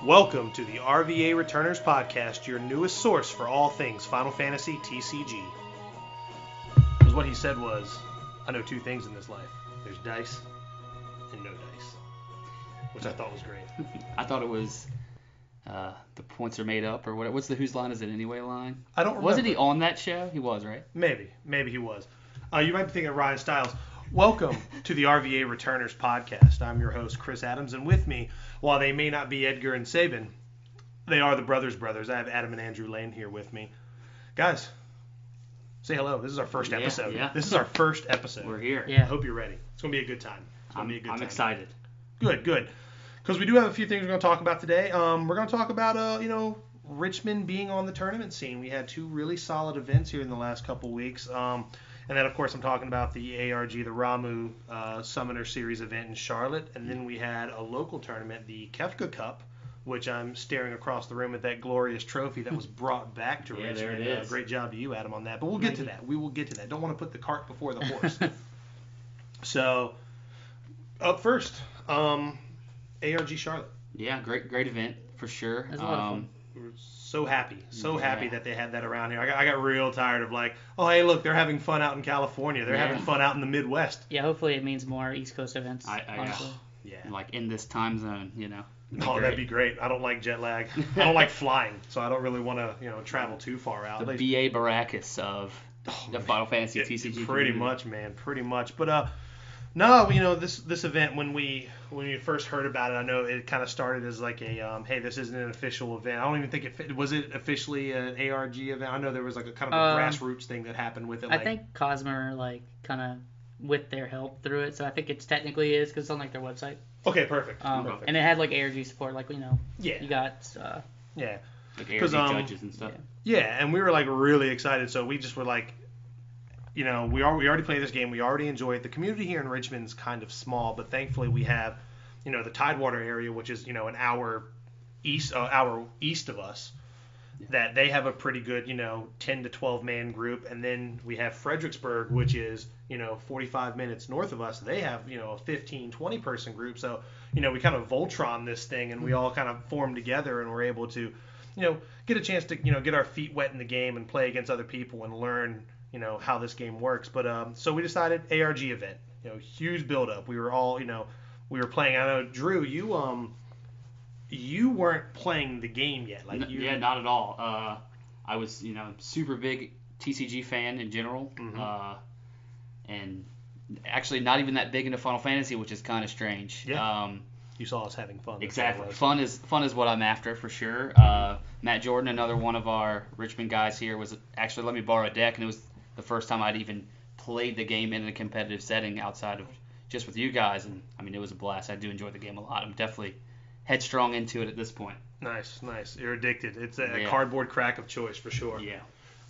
Welcome to the RVA Returners Podcast, your newest source for all things Final Fantasy TCG. Because what he said was, I know two things in this life. There's dice and no dice. Which I thought was great. I thought it was the points are made up, or what? What's the whose line is it anyway line? I don't remember. Wasn't he on that show? He was, right? Maybe he was. You might be thinking of Ryan Stiles. Welcome to the RVA Returners Podcast. I'm your host, Chris Adams, and with me, while they may not be Edgar and Sabin, they are the brothers. I have Adam and Andrew Lane here with me. Guys, say hello. This is our first episode. Yeah. This is our first episode. We're here. I hope you're ready. It's going to be a good time. I'm excited. Good. Because we do have a few things we're going to talk about today. We're going to talk about, Richmond being on the tournament scene. We had two really solid events here in the last couple weeks. And then, of course, I'm talking about the ARG, the Ramu Summoner Series event in Charlotte. And then we had a local tournament, the Kefka Cup, which I'm staring across the room at that glorious trophy that was brought back to Richmond. There it is. Great job to you, Adam, on that. But we'll get to that. We will get to that. Don't want to put the cart before the horse. So, up first, ARG Charlotte. Yeah, great event for sure. That's a lot of fun. We were so happy that they had that around here. I got real tired of oh, hey, look, they're having fun out in California. They're having fun out in the Midwest. Yeah, hopefully it means more East Coast events. Honestly. Like in this time zone, That'd be great. I don't like jet lag. I don't like flying, so I don't really want to, travel too far out. The B.A. Baracus of the Final Fantasy TCG. Pretty much, man. Pretty much. But no, this event, when we first heard about it, I know it kind of started as hey, this isn't an official event. I don't even think was it officially an ARG event. I know there was a kind of a grassroots thing that happened with it. I think Cosmer kind of with their help through it, so I think it's technically is because it's on their website. Okay, perfect. Perfect. And it had ARG support, Yeah. You got yeah, ARG judges and stuff. Yeah, and we were really excited, so we just were we already played this game. We already enjoy it. The community here in Richmond's kind of small, but thankfully we have, the Tidewater area, which is, an hour east of us, that they have a pretty good, 10 to 12 man group. And then we have Fredericksburg, which is, 45 minutes north of us. They have, a 15, 20 person group. So, we kind of Voltron this thing, and we all kind of form together, and we're able to, get a chance to, get our feet wet in the game and play against other people and learn, how this game works. But so we decided ARG event, huge build up. We were all, we were playing. I know, Drew, you weren't playing the game yet. Yeah, not at all. I was, super big TCG fan in general, and actually not even that big into Final Fantasy, which is kind of strange. Yeah. You saw us having fun. Exactly. Fun is what I'm after for sure. Matt Jordan, another one of our Richmond guys here, was actually let me borrow a deck, and it was the first time I'd even played the game in a competitive setting outside of just with you guys, and I mean it was a blast. I do enjoy the game a lot. I'm definitely headstrong into it at this point. Nice. You're addicted. It's a cardboard crack of choice for sure. Yeah.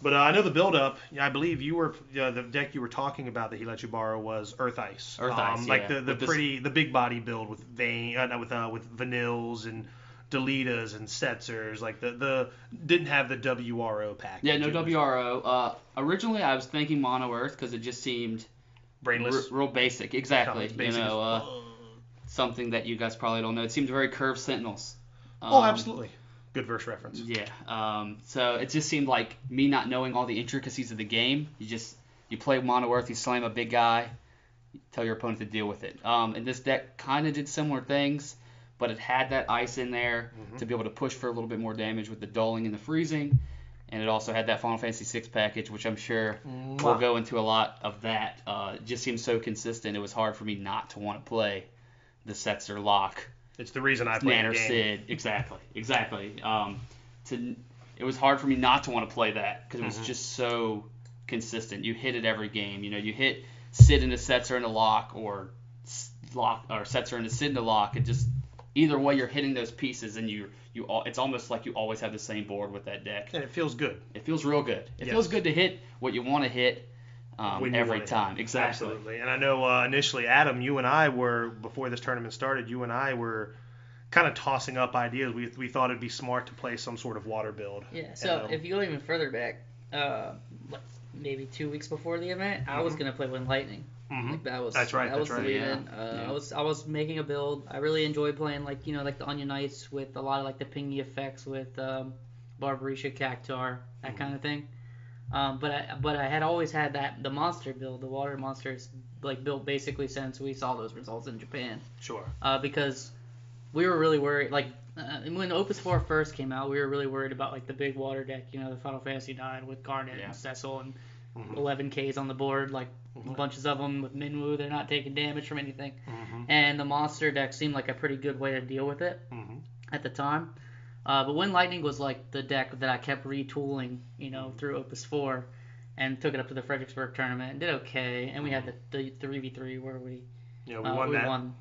But I know the build-up. I believe you were the deck you were talking about that he let you borrow was Earth Ice. The big body build with with Vanills and Deletas and Setzers. The didn't have the WRO pack. Yeah, no WRO. Originally, I was thinking Mono Earth because it just seemed brainless, real basic. Exactly. Something that you guys probably don't know. It seemed very Curved Sentinels. Absolutely. Good verse reference. Yeah. So it just seemed like me not knowing all the intricacies of the game. You play Mono Earth, you slam a big guy, you tell your opponent to deal with it. And this deck kind of did similar things, but it had that ice in there to be able to push for a little bit more damage with the dulling and the freezing. And it also had that Final Fantasy VI package, which I'm sure we'll go into a lot of that. It just seemed so consistent. It was hard for me not to want to play the Setzer Lock. It's the reason I play the game. Sid. Exactly. It was hard for me not to want to play that because it was just so consistent. You hit it every game. You hit Sid into Setzer into Lock or Setzer into Sid into Lock. It just either way you're hitting those pieces and it's almost like you always have the same board with that deck. And it feels good. It feels real good. It feels good to hit what you want to hit. Every time. Exactly. Absolutely. And I know initially, Adam, you and I were, before this tournament started, you and I were kind of tossing up ideas. We thought it'd be smart to play some sort of water build. Yeah, so if you go even further back, maybe 2 weeks before the event, I was going to play Wind Lightning. Mm-hmm. Like that was That's right. That was the lead Yeah. in. Yeah. I was making a build. I really enjoyed playing like like the Onion Knights with a lot of like the pingy effects with Barbarisha Cactuar, that kind of thing. But I had always had the monster build, the water monsters like built basically since we saw those results in Japan. Sure. Because we were really worried like when Opus 4 first came out, we were really worried about like the big water deck, the Final Fantasy 9 with Garnet and Cecil and 11Ks on the board, like bunches of them with Minwoo. They're not taking damage from anything. And the monster deck seemed like a pretty good way to deal with it at the time. But Wind Lightning was like the deck that I kept retooling, through Opus 4 and took it up to the Fredericksburg tournament and did okay. And we had the 3v3 where we won.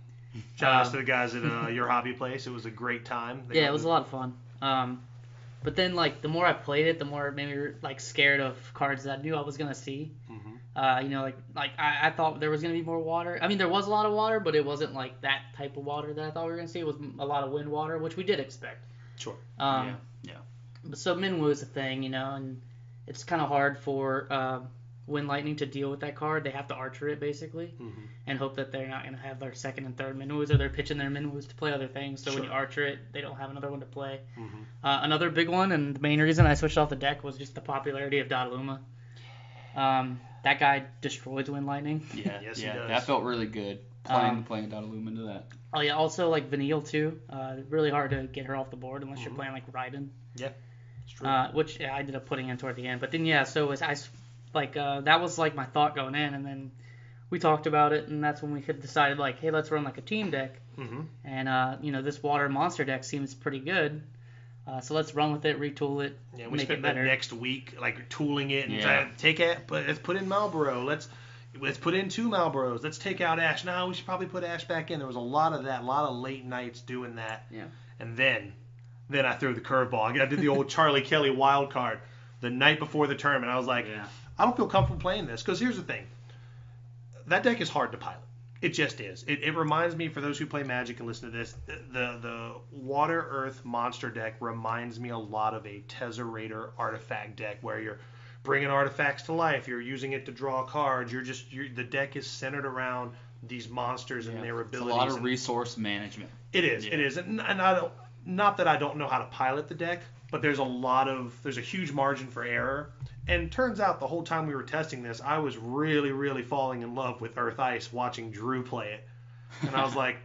Shout out to the guys at your hobby place. It was a great time. It was a lot of fun. But then, like, the more I played it, the more it made me, like, scared of cards that I knew I was going to see. I thought there was going to be more water. I mean, there was a lot of water, but it wasn't, like, that type of water that I thought we were going to see. It was a lot of wind water, which we did expect. Sure. Yeah. So Minwoo is a thing, and it's kind of hard for Wind Lightning to deal with that card. They have to archer it, basically, and hope that they're not going to have their second and third Minwoos, or they're pitching their Minwoos to play other things. So when you archer it, they don't have another one to play. Another big one, and the main reason I switched off the deck was just the popularity of Dodaluma. That guy destroys Wind Lightning. Yeah, yes, he does. That felt really good playing Dodaluma into that. Oh yeah, also like Vanille too. Really hard to get her off the board unless you're playing like Raiden. Yeah, it's true. Which I ended up putting in toward the end. But then that was like my thought going in, and then we talked about it, and that's when we had decided like, hey, let's run like a team deck. And this water monster deck seems pretty good. So let's run with it, retool it, we make spent it better. the next week like tooling it and trying to take it, but let's put in Malboro. Let's put in 2 Malboros. Let's take out Ash. No, we should probably put Ash back in. There was a lot of that, a lot of late nights doing that. Yeah. And then I threw the curveball. I did the old Charlie Kelly wild card the night before the tournament. I was like, I don't feel comfortable playing this because here's the thing. That deck is hard to pilot. It just is. It reminds me, for those who play Magic and listen to this, the Water Earth monster deck reminds me a lot of a Tezzerator artifact deck where you're bringing artifacts to life. You're using it to draw cards. The deck is centered around these monsters and their abilities. It's a lot of resource management. It is. Yeah. It is. And I don't. Not that I don't know how to pilot the deck, but there's a huge margin for error. And turns out the whole time we were testing this, I was really, really falling in love with Earth Ice watching Drew play it. And I was like,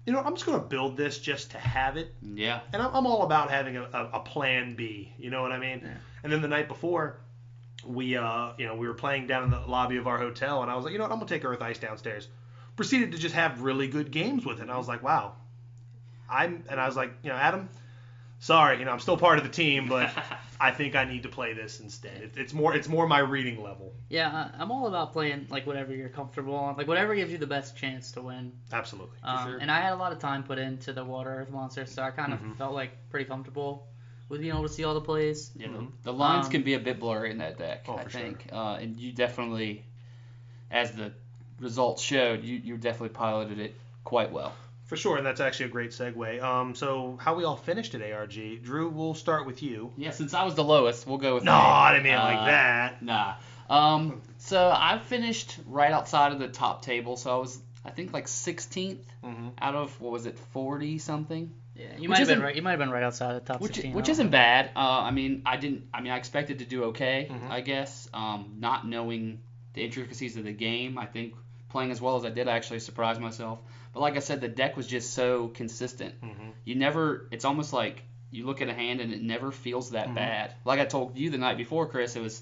I'm just going to build this just to have it. Yeah. And I'm all about having a plan B. You know what I mean? Yeah. And then the night before, we were playing down in the lobby of our hotel, and I was like, I'm going to take Earth Ice downstairs. Proceeded to just have really good games with it. And I was like, wow. I was like, Adam, sorry, I'm still part of the team, but I think I need to play this instead. It's more my reading level. Yeah, I'm all about playing like whatever you're comfortable on, like whatever gives you the best chance to win. Absolutely. Sure. And I had a lot of time put into the Water Earth monster, so I kind of felt like pretty comfortable with being able to see all the plays. Yeah, the lines can be a bit blurry in that deck, I think. Sure. And you definitely, as the results showed, you definitely piloted it quite well. For sure, and that's actually a great segue. So how we all finished at ARG. Drew, we'll start with you. Yeah, since I was the lowest, we'll go with No, me. I didn't mean it like that. Nah. So I finished right outside of the top table, so I was, I think, like 16th out of, 40 something? Yeah, you might have been right. You might have been right outside the top 16. Which isn't bad. I expected to do okay, I guess. Not knowing the intricacies of the game, I think playing as well as I did, I actually surprised myself. But like I said, the deck was just so consistent. It's almost like you look at a hand and it never feels that bad. Like I told you the night before, Chris, it was,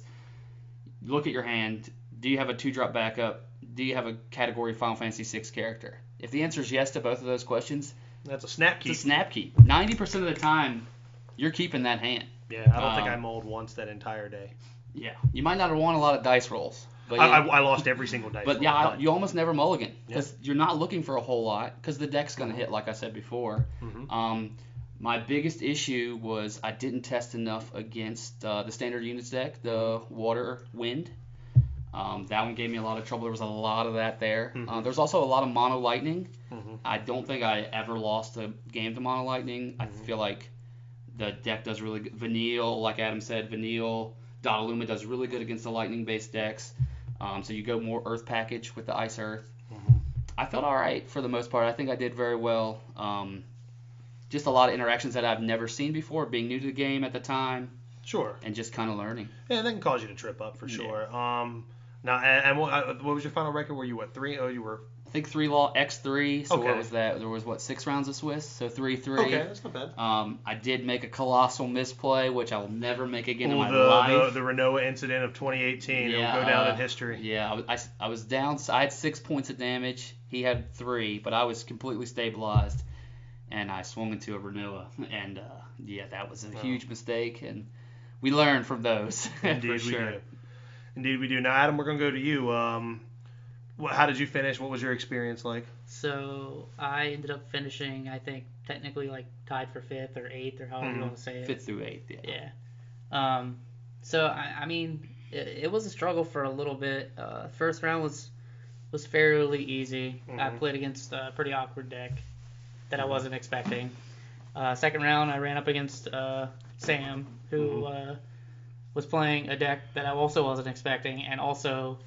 look at your hand. Do you have a 2-drop backup? Do you have a category Final Fantasy 6 character? If the answer is yes to both of those questions, that's a snap keep. It's a snap keep. 90% of the time, you're keeping that hand. Yeah, I don't think I mulled once that entire day. Yeah, you might not have won a lot of dice rolls. But I lost every single dice roll. But you almost never mulligan because you're not looking for a whole lot because the deck's going to hit, like I said before. My biggest issue was I didn't test enough against the standard units deck, the Water Wind. That one gave me a lot of trouble. There was a lot of that there. There's also a lot of Mono Lightning. I don't think I ever lost a game to Mono Lightning. I feel like the deck does really good. Vanille, like Adam said, Dodaluma does really good against the Lightning-based decks. So you go more Earth package with the Ice Earth. Mm-hmm. I felt all right for the most part. I think I did very well. Just a lot of interactions that I've never seen before, being new to the game at the time. Sure. And just kind of learning. Yeah, that can cause you to trip up for sure. Now, and what was your final record? Were you 3? Oh, you were. I think X3. So okay. What was that? There was 6 rounds of Swiss, so 3-3. Okay, that's not bad. I did make a colossal misplay, which I will never make again in my life. The Renoa incident of 2018. Yeah, It'll go down in history. Yeah, I was down. I had 6 points of damage. He had 3, but I was completely stabilized, and I swung into a Renoa, and that was a huge mistake, and we learned from those. Indeed, for sure. we do. Indeed, we do. Now, Adam, we're gonna go to you. How did you finish? What was your experience like? So I ended up finishing, I think, technically like tied for 5th or 8th or however you want to say it. 5th through 8th, yeah. Yeah. So I mean, it was a struggle for a little bit. First round was fairly easy. I played against a pretty awkward deck that I wasn't expecting. Second round, I ran up against Sam, who was playing a deck that I also wasn't expecting, and also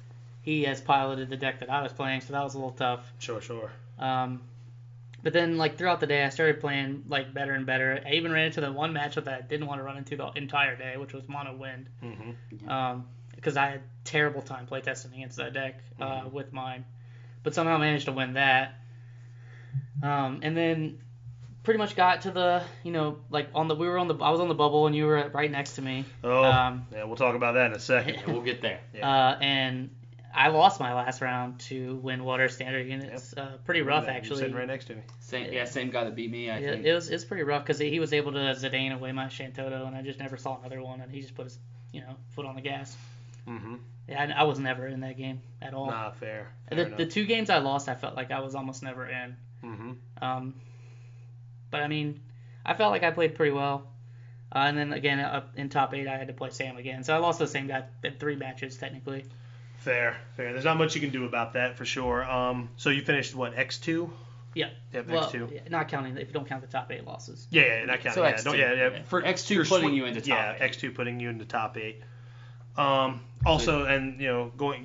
he has piloted the deck that I was playing, so that was a little tough. Sure. But then, like, throughout the day, I started playing, like, better and better. I even ran into the one matchup that I didn't want to run into the entire day, which was Mono Wind. Because I had terrible time playtesting against that deck with mine. But somehow managed to win that. And then pretty much got to the, like, I was on the bubble, and you were right next to me. Yeah, we'll talk about that in a second. Yeah, we'll get there. And I lost my last round to Windwater Standard Units. Pretty rough, actually. Sitting right next to me. Same guy that beat me, I think. It was pretty rough because he was able to Zidane away my Shantoto, and I just never saw another one, and he just put his foot on the gas. Yeah, I was never in that game at all. Nah, fair the 2 games I lost, I felt like I was almost never in. But I mean, I felt like I played pretty well. And then again, up in top 8, I had to play Sam again. So I lost the same guy in 3 matches technically. Fair. There's not much you can do about that for sure. So you finished what, X2? Yeah. Yep, well, X2. Yeah, not counting if you don't count the top 8 losses. Yeah, not counting. So yeah, X2. For X2 putting you into top 8. Yeah, X2 putting you into top 8. Also, and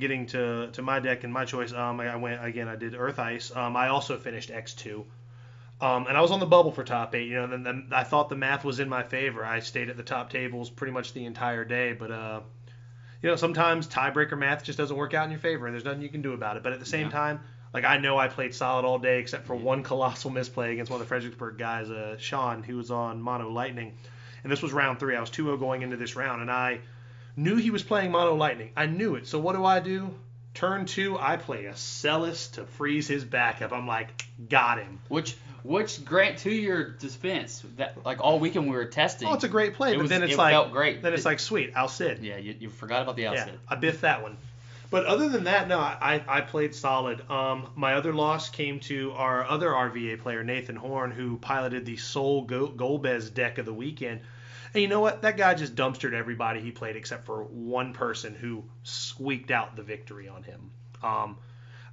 getting to my deck and my choice, I went again. I did Earth Ice. I also finished X2. And I was on the bubble for top 8. Then I thought the math was in my favor. I stayed at the top tables pretty much the entire day, but sometimes tiebreaker math just doesn't work out in your favor, and there's nothing you can do about it. But at the same time, like, I know I played solid all day except for one colossal misplay against one of the Fredericksburg guys, Sean, who was on Mono Lightning. And this was round 3. I was 2-0 going into this round, and I knew he was playing Mono Lightning. I knew it. So what do? Turn 2, I play a Celis to freeze his backup. I'm like, got him. Which grant to your defense, that like all weekend we were testing. Oh, it's a great play, but then it felt great. Then it's like, sweet, Al Cid. Yeah, you forgot about the Al Cid. I biffed that one. But other than that, no, I played solid. My other loss came to our other RVA player, Nathan Horn, who piloted the sole Golbez deck of the weekend. And you know what? That guy just dumpstered everybody he played except for one person who squeaked out the victory on him.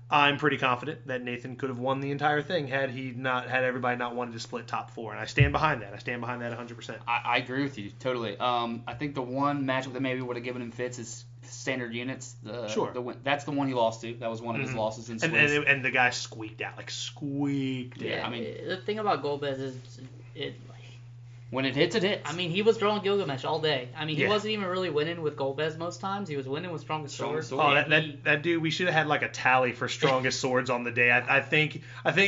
I'm pretty confident that Nathan could have won the entire thing had everybody not wanted to split top 4, and I stand behind that. 100%. I agree with you totally. I think the one matchup that maybe would have given him fits is Standard Units. Sure. That's the one he lost to. That was one of his losses in Swiss. And the guy squeaked out. Yeah, I mean, the thing about Golbez is when it hits, it hits. I mean, he was drawing Gilgamesh all day. I mean, he wasn't even really winning with Golbez most times. He was winning with Strongest Sword. Oh, that dude, we should have had like a tally for Strongest Swords on the day. I think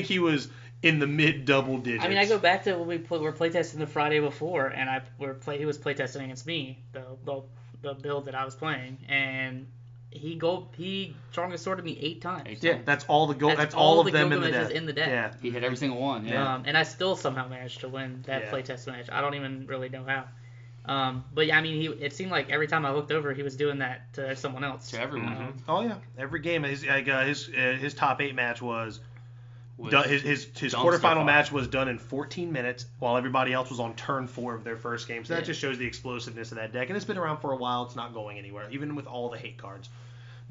he was in the mid double digits. I mean, I go back to when we were playtesting the Friday before, and he was playtesting against me, the build that I was playing, and he Strongest Sworded me 8 times. Yeah, that's all the That's all of them in the deck. Yeah, he hit every single one. Yeah. And I still somehow managed to win that playtest match. I don't even really know how. But yeah, I mean, it seemed like every time I looked over, he was doing that to someone else. To everyone. Oh yeah, every game. His top 8 match was done, his quarterfinal match was done in 14 minutes, while everybody else was on turn 4 of their first game. So that just shows the explosiveness of that deck, and it's been around for a while. It's not going anywhere, even with all the hate cards.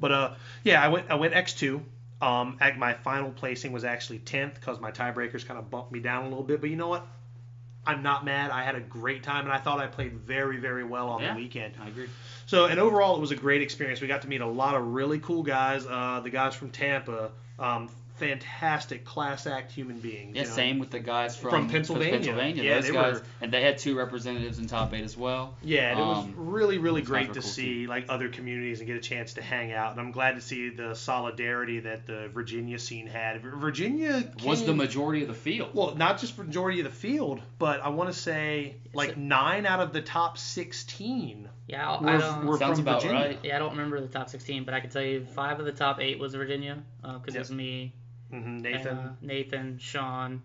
But I went X2. My final placing was actually 10th because my tiebreakers kind of bumped me down a little bit. But you know what? I'm not mad. I had a great time, and I thought I played very, very well on the weekend. I agree. So, and overall, it was a great experience. We got to meet a lot of really cool guys. The guys from Tampa, fantastic class act human beings. Yeah, same with the guys from Pennsylvania. Yeah, those guys, and they had 2 representatives in top 8 as well. Yeah, and it was really, really great to see like other communities and get a chance to hang out. And I'm glad to see the solidarity that the Virginia scene had. Virginia was the majority of the field. Well, not just majority of the field, but I want to say like 9 out of the top 16. Yeah, were sounds from about Virginia. right. Yeah, I don't remember the top 16, but I can tell you 5 of the top 8 was Virginia, because it was me, Nathan, Sean,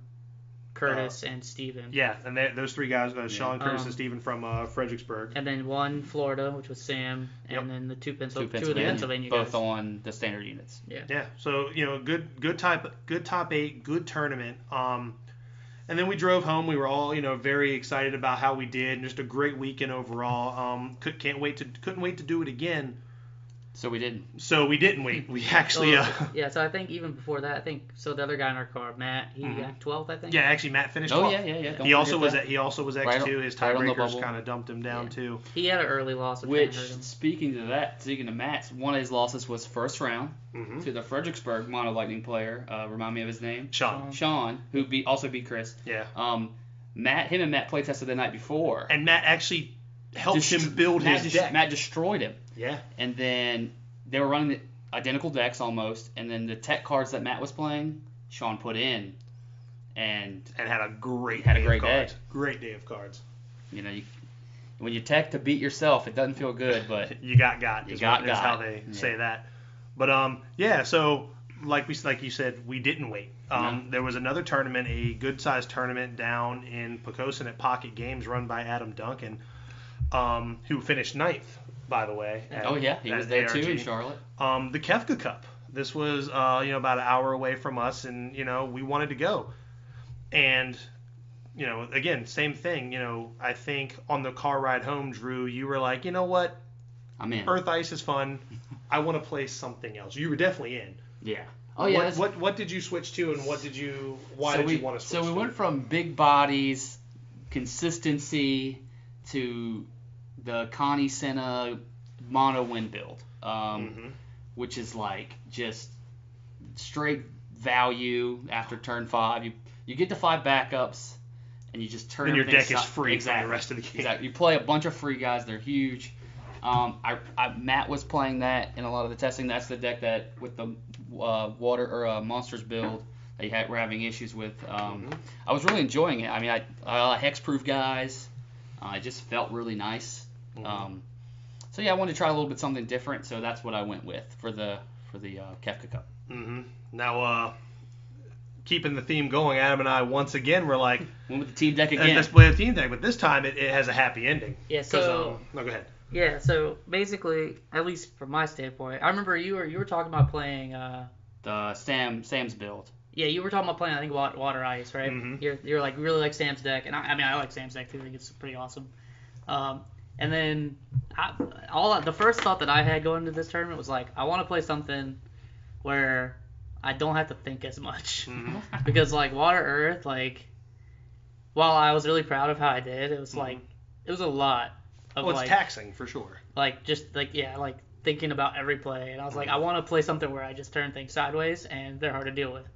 Curtis, and Steven. Yeah, and those 3 guys, Sean, Curtis, and Steven from Fredericksburg. And then 1 Florida, which was Sam, and then the 2 of the Pennsylvania both guys. on the standard units. Yeah. So good top 8, good tournament. And then we drove home. We were all, very excited about how we did, and just a great weekend overall. Couldn't wait to do it again. So we didn't. We actually. So I think even before that, the other guy in our car, Matt, he got 12th, I think. Yeah, actually Matt finished 12th. Oh yeah. He also was X2. His tiebreakers kind of dumped him down too. He had an early loss, which speaking of Matt's, one of his losses was first round to the Fredericksburg Mono Lightning player. Remind me of his name. Sean, who also beat Chris. Yeah. Him and Matt play tested the night before. And Matt actually helped him build his deck. Matt destroyed him. Yeah. And then they were running the identical decks almost, and then the tech cards that Matt was playing, Sean put in, and had a great day. Great day of cards. When you tech to beat yourself, it doesn't feel good, but you got. That's how they say that. But so like you said, we didn't wait. There was another tournament, a good-sized tournament down in Poquoson at Pocket Games, run by Adam Duncan, who finished 9th, by the way. He was there too in Charlotte. The Kefka Cup. This was about an hour away from us, and we wanted to go. And again, same thing. I think on the car ride home, Drew, you were like, you know what? I'm in. Earth Ice is fun. I want to play something else. You were definitely in. Yeah. Oh yeah. What did you switch to, and why did you want to switch? So we went from big bodies, consistency, to the Connie Senna mono win build, which is like just straight value after turn 5. You get the 5 backups, and you just turn. And your deck is free for the rest of the game. Exactly. You play a bunch of free guys. They're huge. Matt was playing that in a lot of the testing. That's the deck that with the water or monsters build that we're having issues with. I was really enjoying it. I mean, I hexproof guys. It just felt really nice. So yeah, I wanted to try a little bit something different. So that's what I went with for the Kefka Cup. Now, keeping the theme going, Adam and I once again were like, went with the team deck again. Let's play the team deck, but this time it has a happy ending. Yeah. So no, go ahead. Yeah. So basically, at least from my standpoint, I remember you were talking about playing the Sam's build. Yeah, you were talking about playing, I think, Water Ice, right? You're like really like Sam's deck, and I like Sam's deck too. I think it's pretty awesome. And then the first thought that I had going into this tournament was like, I want to play something where I don't have to think as much, because like Water Earth, like while I was really proud of how I did, it was like it was a lot of it's taxing for sure. Like just like thinking about every play, and I was like, I want to play something where I just turn things sideways and they're hard to deal with.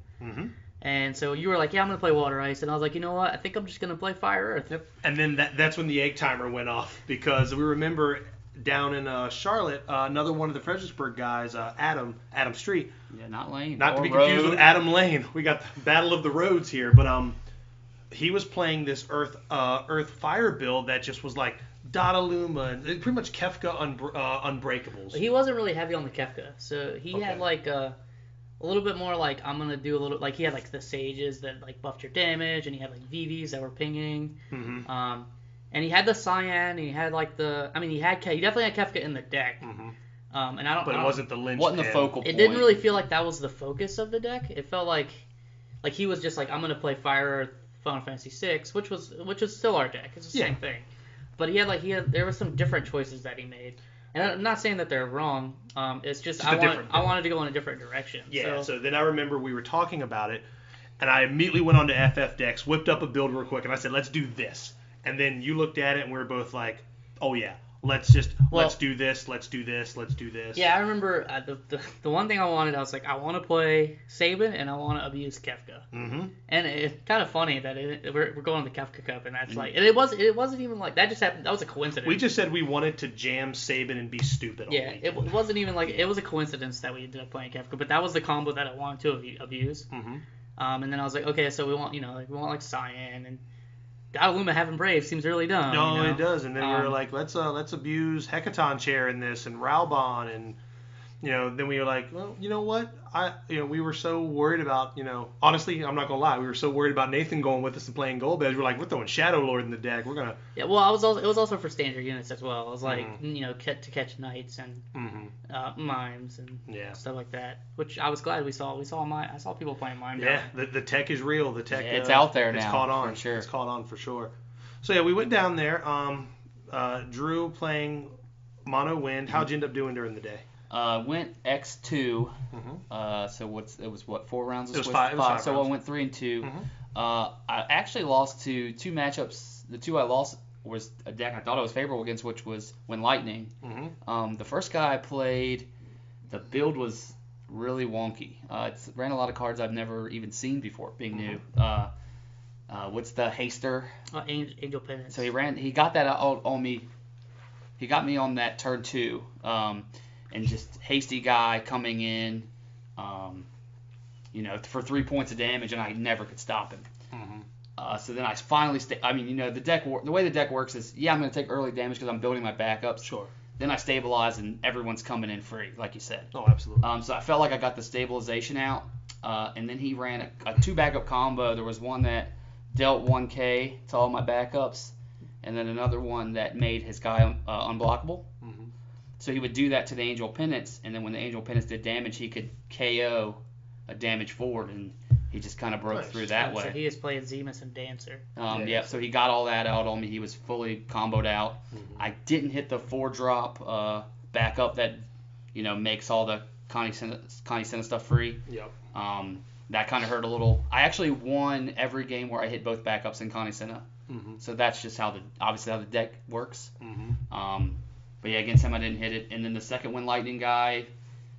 And so you were like, yeah, I'm going to play Water Ice. And I was like, you know what? I think I'm just going to play Fire Earth. Yep. And then that's when the egg timer went off, because we remember down in Charlotte, another one of the Fredericksburg guys, Adam Street. Yeah, not Lane. Not to be confused with Adam Lane. We got the Battle of the Roads here. But he was playing this Earth Fire build that just was like Dataluma and pretty much Kefka Unbreakables. He wasn't really heavy on the Kefka. So he had like a little bit more like, I'm going to do a little, like he had like the Sages that like buffed your damage, and he had like VVs that were pinging. And he had the Cyan, and he had like he definitely had Kefka in the deck. And it wasn't the linchpin. Wasn't the focal point. It didn't really feel like that was the focus of the deck. It felt like he was just like, I'm going to play Fire Earth Final Fantasy VI, which was still our deck. It's the same thing. But there were some different choices that he made. And I'm not saying that they're wrong. It's just I wanted to go in a different direction. Yeah. So then I remember we were talking about it, and I immediately went on to FFDex, whipped up a build real quick, and I said, let's do this. And then you looked at it, and we were both like, oh yeah, let's do this, let's do this, let's do this. Yeah, I remember the one thing I wanted, I was like, I want to play Saban and I want to abuse Kefka. Mm-hmm. And it's kind of funny that we're going to the Kefka Cup, and that's like, and it wasn't even like that. Just happened. That was a coincidence. We just said we wanted to jam Saban and be stupid. Yeah, it wasn't even like, it was a coincidence that we ended up playing Kefka, but that was the combo that I wanted to abuse. Mm-hmm. And then I was like, okay, so we want like Cyan and Dataluma having Brave seems really dumb. No, it does. And then we were like, let's abuse Hecaton Chair in this and Raubon, and then we were like, well, you know what? We were so worried about, honestly, I'm not gonna lie, we were so worried about Nathan going with us and playing Gold Badge. We're like, we're throwing Shadow Lord in the deck. We're gonna. Yeah, well, it was also for standard units as well. It was like, to catch Knights and Mimes and stuff like that. Which I was glad we saw. I saw people playing Mime. Yeah, the tech is real. The tech. It's out there now. It's caught on. For sure. It's caught on for sure. So yeah, we went down there. Drew playing Mono Wind. How'd you end up doing during the day? Went X2. Mm-hmm. So it was 4 rounds of It was Swiss? 5. It was 5 So rounds. I went 3 and 2. Mm-hmm. I actually lost to 2 matchups. The 2 I lost was a deck I thought I was favorable against, which was When Lightning. Mm-hmm. The first guy I played, the build was really wonky. It ran a lot of cards I've never even seen before, being new. What's the Haster? Angel Penance. So he got that out on me. He got me on that turn 2. And just hasty guy coming in, for 3 points of damage, and I never could stop him. Mm-hmm. So then I finally the way the deck works is, I'm going to take early damage because I'm building my backups. Sure. Then I stabilize, and everyone's coming in free, like you said. Oh, absolutely. So I felt like I got the stabilization out, and then he ran a 2 backup combo. There was one that dealt 1k to all my backups, and then another one that made his guy unblockable. Mm-hmm. So he would do that to the Angel Penance, and then when the Angel Penance did damage, he could KO a damage forward, and he just kind of broke through that way. So he is playing Zemus and Dancer. So he got all that out on me. He was fully comboed out. Mm-hmm. I didn't hit the 4-drop backup that makes all the Connie Senna stuff free. Yep. That kind of hurt a little. I actually won every game where I hit both backups in Connie Senna. Mm-hmm. So that's just how the deck works. Mm-hmm. But yeah, against him I didn't hit it. And then the second When Lightning guy,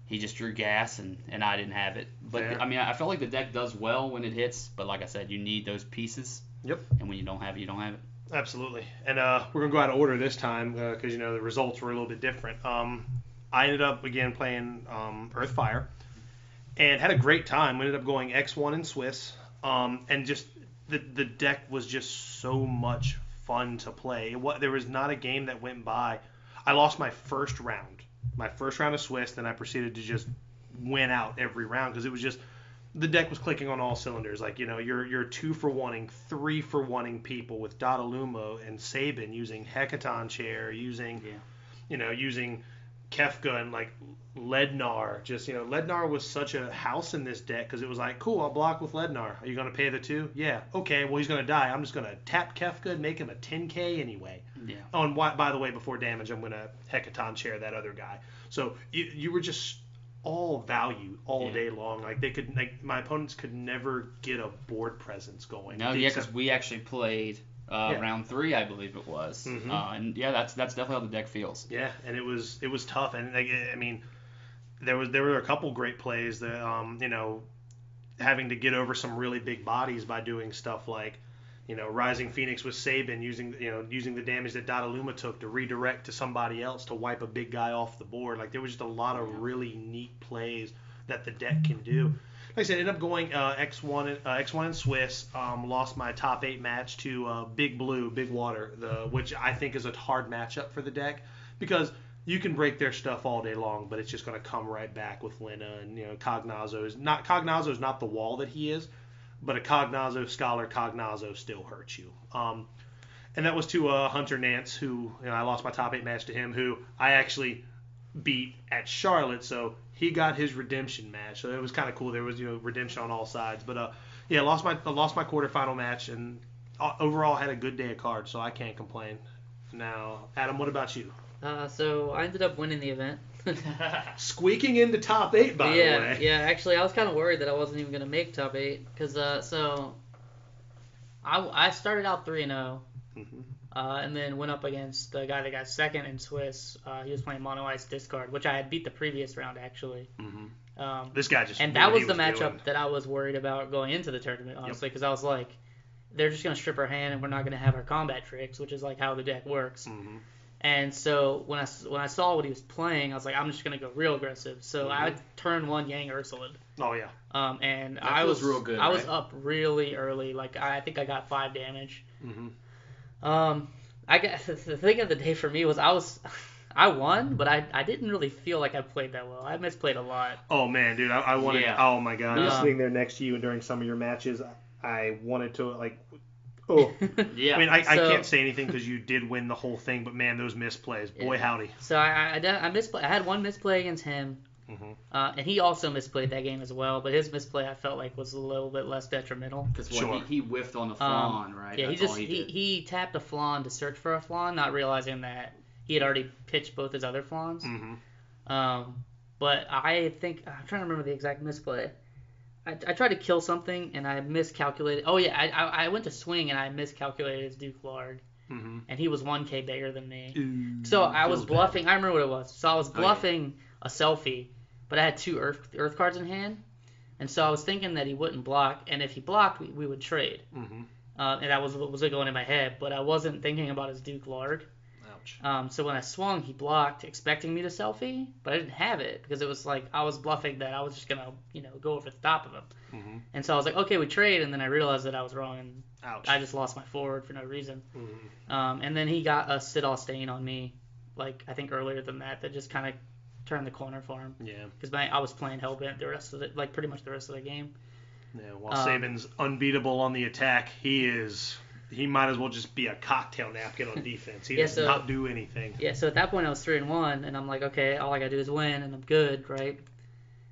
he just drew gas, and I didn't have it. But Fair. I felt like the deck does well when it hits, but like I said, you need those pieces. Yep. And when you don't have it, you don't have it. Absolutely. And we're going to go out of order this time because, the results were a little bit different. I ended up, again, playing Earthfire and had a great time. We ended up going X1 in Swiss. And just the deck was just so much fun to play. There was not a game that went by. I lost my first round of Swiss, then I proceeded to just win out every round because it was just the deck was clicking on all cylinders. Like, you're 2 for 1-ing, 3 for 1-ing people with Dataluma and Saban using Hecaton Chair, using Kefka and like Lednar. Just, Lednar was such a house in this deck because it was like, cool, I'll block with Lednar. Are you going to pay the 2? Yeah. Okay, well, he's going to die. I'm just going to tap Kefka and make him a 10k anyway. Yeah. Oh, and by the way, before damage, I'm going to Hecaton Chair that other guy. So you were just all value all day long. Like my opponents could never get a board presence going. No, because we actually played round 3, I believe it was. Mm-hmm. And yeah, that's definitely how the deck feels. Yeah, and it was tough. And there were a couple great plays that having to get over some really big bodies by doing stuff like Rising Phoenix with Saban using the damage that Dataluma took to redirect to somebody else to wipe a big guy off the board. Like, there was just a lot of really neat plays that the deck can do. Like I said, ended up going X1 in Swiss. Lost my top 8 match to Big Blue, Big Water, which I think is a hard matchup for the deck because you can break their stuff all day long, but it's just going to come right back with Lina and Cognazzo's not the wall that he is. But a Cognazzo Scholar Cognazzo still hurts you. And that was to Hunter Nance, who I lost my top 8 match to him, who I actually beat at Charlotte, so he got his redemption match. So it was kind of cool. There was redemption on all sides. But I lost my quarterfinal match, and overall had a good day of cards, so I can't complain. Now, Adam, what about you? So I ended up winning the event. Squeaking into top 8, by the way. Yeah, actually, I was kind of worried that I wasn't even going to make top 8 because so I started out 3-0, And then went up against the guy that got second in Swiss. He was playing Mono Ice Discard, which I had beat the previous round, actually. Mm-hmm. This guy just. And that was the matchup that I was worried about going into the tournament, honestly, because I was like, they're just going to strip our hand and we're not going to have our combat tricks, which is like how the deck works. Mm-hmm. And so when I saw what he was playing, I was like, I'm just going to go real aggressive. So I turned 1 Yang Ursulid. Oh, yeah. And that I was real good, I was up really early. Like, I think I got 5 damage. Mm-hmm. I guess the thing of the day for me was I won, but I didn't really feel like I played that well. I misplayed a lot. Oh, man, dude. I wanted... Yeah. Oh, my God. I was sitting there next to you and during some of your matches, I wanted to, like... Oh. Yeah. I mean, I can't say anything because you did win the whole thing, but, man, those misplays. Boy, howdy. So I misplayed. I had 1 misplay against him, and he also misplayed that game as well, but his misplay I felt like was a little bit less detrimental. Because he whiffed on the flan, right? Yeah, That's he tapped a flan to search for a flan, not realizing that he had already pitched both his other flans. But I think I'm trying to remember the exact misplay. I tried to kill something and I miscalculated. Oh yeah, I went to swing and I miscalculated his Duke Larg, and he was 1k bigger than me. Ooh, so I was bluffing. Bad. I remember what it was. So I was bluffing a selfie, but I had 2 earth cards in hand, and so I was thinking that he wouldn't block, and if he blocked, we would trade. And that was what was going in my head, but I wasn't thinking about his Duke Larg. Ouch. So when I swung, he blocked, expecting me to selfie, but I didn't have it because it was like I was bluffing that I was just gonna, go over the top of him. And so I was like, okay, we trade, and then I realized that I was wrong, and I just lost my forward for no reason. And then he got a Sit-All Stain on me, like I think earlier than that just kind of turned the corner for him. Yeah. Because I was playing Hellbent the rest of it, like pretty much the rest of the game. Yeah. While Saban's unbeatable on the attack, he might as well just be a cocktail napkin on defense. He does not do anything. Yeah, so at that point I was 3-1, and I'm like, okay, all I gotta do is win, and I'm good, right?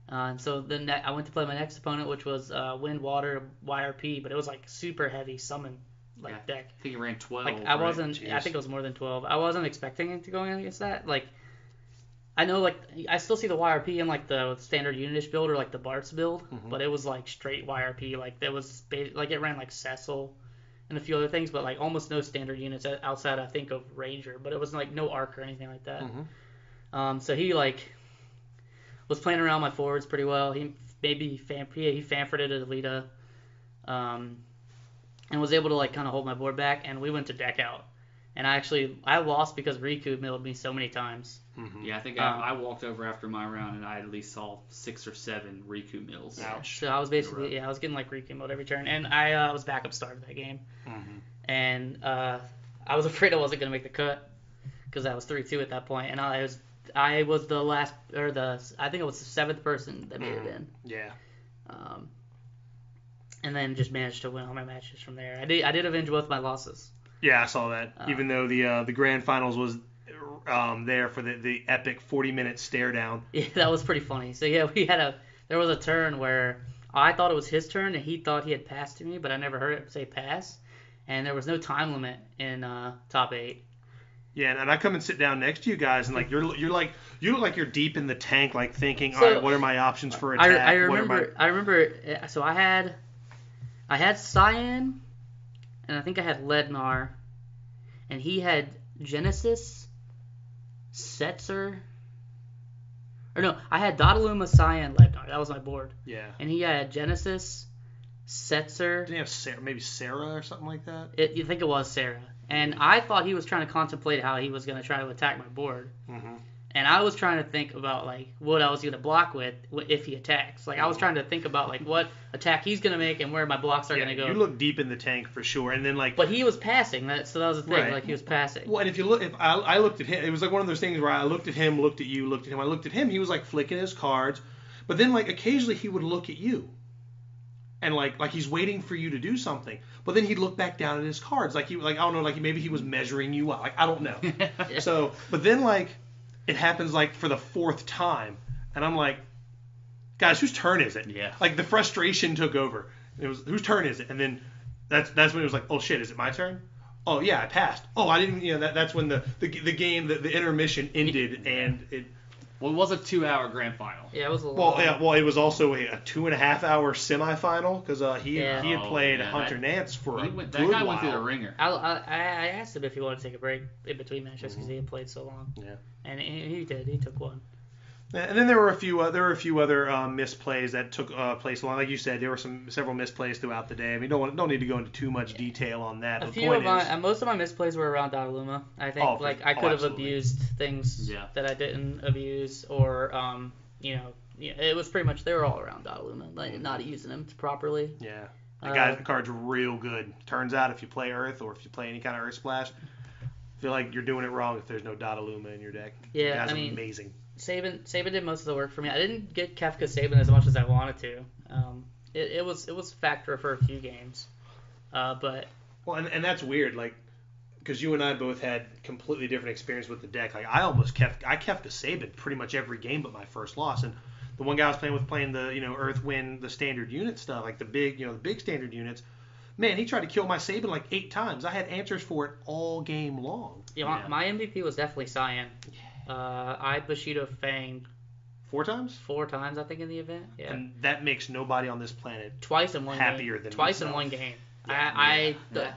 And so then I went to play my next opponent, which was Wind, Water, YRP, but it was like super heavy summon deck. I think he ran 12. Like I wasn't. I think it was more than 12. I wasn't expecting it to go against that. Like I know, like I still see the YRP in like the standard Unitish build or like the Bart's build, but it was like straight YRP. Like there was like it ran like Cecil and a few other things, but like almost no standard units outside, I think, of Ranger. But it was like no Arc or anything like that. So he like was playing around my forwards pretty well. He fanforded at Alita, and was able to like kind of hold my board back. And we went to deck out, and I lost because Riku milled me so many times. Yeah, I think I walked over after my round and I at least saw 6 or 7 Riku mills. Ouch. So I was basically I was getting like Riku milled every turn, and I was backup started that game, and I was afraid I wasn't gonna make the cut because I was 3-2 at that point, and I was the last I think it was the 7th person that made it in. Yeah. And then just managed to win all my matches from there. I did avenge both my losses. Yeah, I saw that. Even though the grand finals was there for the epic 40-minute stare down. Yeah, that was pretty funny. So yeah, there was a turn where I thought it was his turn and he thought he had passed to me, but I never heard it say pass. And there was no time limit in top 8. Yeah, and I come and sit down next to you guys, and like you look like you're deep in the tank, like thinking, all right, what are my options for attack? I remember. So I had Cyan, and I think I had Lednar, and he had Genesis, Setzer. Or no, I had Dodaluma, Cyan, Lednar. That was my board. Yeah. And he had Genesis, Setzer. Didn't he have Sarah, maybe Sarah or something like that? You think it was Sarah. And I thought he was trying to contemplate how he was going to try to attack my board. And I was trying to think about like what I was going to block with if he attacks. Like I was trying to think about like what attack he's going to make and where my blocks are going to go. You look deep in the tank for sure. And then like. But he was passing. So that was the thing. Right. Like he was passing. Well, and if I looked at him, it was like one of those things where I looked at him, looked at you, looked at him. I looked at him. He was like flicking his cards, but then like occasionally he would look at you. And like he's waiting for you to do something, but then he'd look back down at his cards, I don't know, like maybe he was measuring you out, like I don't know. Yeah. So, but then like it happens like for the 4th time, and I'm like, guys, whose turn is it? Yeah. Like the frustration took over. It was whose turn is it? And then that's when it was like, oh shit, is it my turn? Oh yeah, I passed. Oh, I didn't. That's when the game, the intermission ended, and it. Well, it was a 2-hour grand final. Yeah, it was a long. Well, it was also a 2.5-hour semifinal because he had played Hunter Nance for a good That guy while. went through the ringer. I asked him if he wanted to take a break in between matches because he had played so long. Yeah. And he did. He took one. And then there were a few other misplays that took place along. Like you said, there were several misplays throughout the day. I mean, don't need to go into too much detail on that. Most of my misplays were around Donnarumma. I think I could have abused things that I didn't abuse, or it was pretty much they were all around Donnarumma, like not using them properly. Yeah, the card's real good. Turns out if you play Earth or if you play any kind of Earth Splash, I feel like you're doing it wrong if there's no Donnarumma in your deck. Yeah, the guy's amazing. Saban did most of the work for me. I didn't get Kefka Saban as much as I wanted to. It was a factor for a few games, but and that's weird, like because you and I both had completely different experience with the deck. Like I Kefka Saban pretty much every game but my first loss, and the one guy I was playing the Earth Wind, the standard unit stuff, like the big standard units. Man, he tried to kill my Saban like 8 times. I had answers for it all game long. Yeah, my MVP was definitely Cyan. I Bushido Fang 4 times? 4 times, I think, in the event. Yeah. And that makes nobody on this planet twice in one happier game. than Twice myself. in one game. I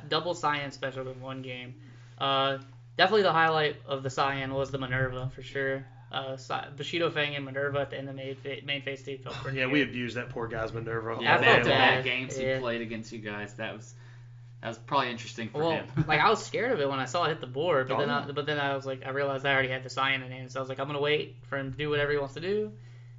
double Cyan special in one game. Definitely the highlight of the Cyan was the Minerva for sure. Bushido Fang and Minerva at the end of main phase 2 felt pretty good. We abused that poor guy's Minerva. Yeah, I felt back bad. games he played against you guys. That was probably interesting for him. Like I was scared of it when I saw it hit the board, but then I was like, I realized I already had the Cyan in hand, so I was like, I'm gonna wait for him to do whatever he wants to do,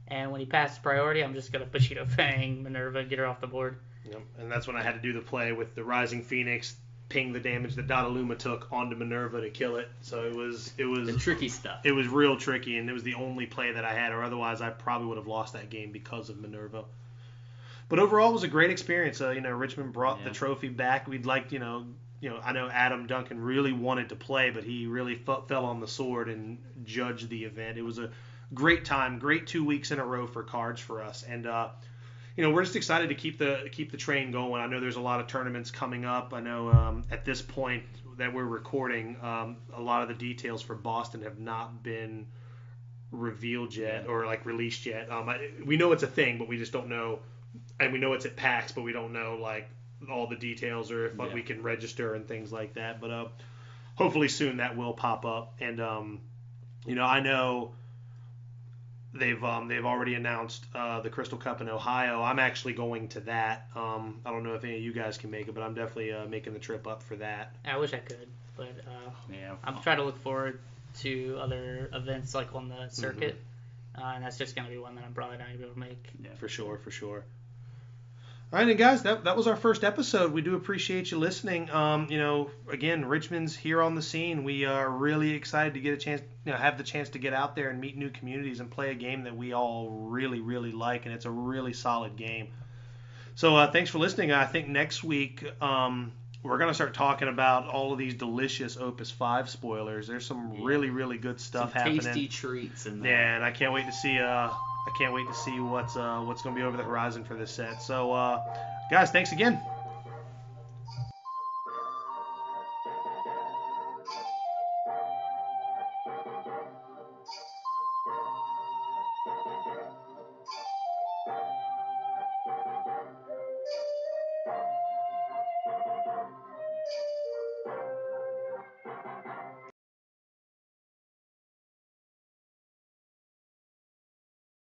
and when he passes priority, I'm just gonna Bushido Fang Minerva and get her off the board. Yep. And that's when I had to do the play with the Rising Phoenix, ping the damage that Donnarumma took onto Minerva to kill it. So it was the tricky stuff. It was real tricky, and it was the only play that I had, or otherwise I probably would have lost that game because of Minerva. But overall, it was a great experience. Richmond brought the trophy back. We'd like, I know Adam Duncan really wanted to play, but he really fell on the sword and judged the event. It was a great time, great 2 weeks in a row for cards for us, and we're just excited to keep the train going. I know there's a lot of tournaments coming up. I know at this point that we're recording, a lot of the details for Boston have not been revealed yet or like released yet. We know it's a thing, but we just don't know. And we know it's at PAX, but we don't know like all the details or if we can register and things like that. But hopefully soon that will pop up. And I know they've already announced the Crystal Cup in Ohio. I'm actually going to that. I don't know if any of you guys can make it, but I'm definitely making the trip up for that. I wish I could, but I'm trying to look forward to other events like on the circuit. And that's just going to be one that I'm probably not going to be able to make. Yeah, for sure. All right, and guys, that was our first episode. We do appreciate you listening. Again, Richmond's here on the scene. We are really excited to get a chance, have the chance to get out there and meet new communities and play a game that we all really, really like, and it's a really solid game. So thanks for listening. I think next week we're going to start talking about all of these delicious Opus 5 spoilers. There's some really, really good stuff happening. Tasty treats in there. Yeah, and I can't wait to see what's going to be over the horizon for this set. So, guys, thanks again.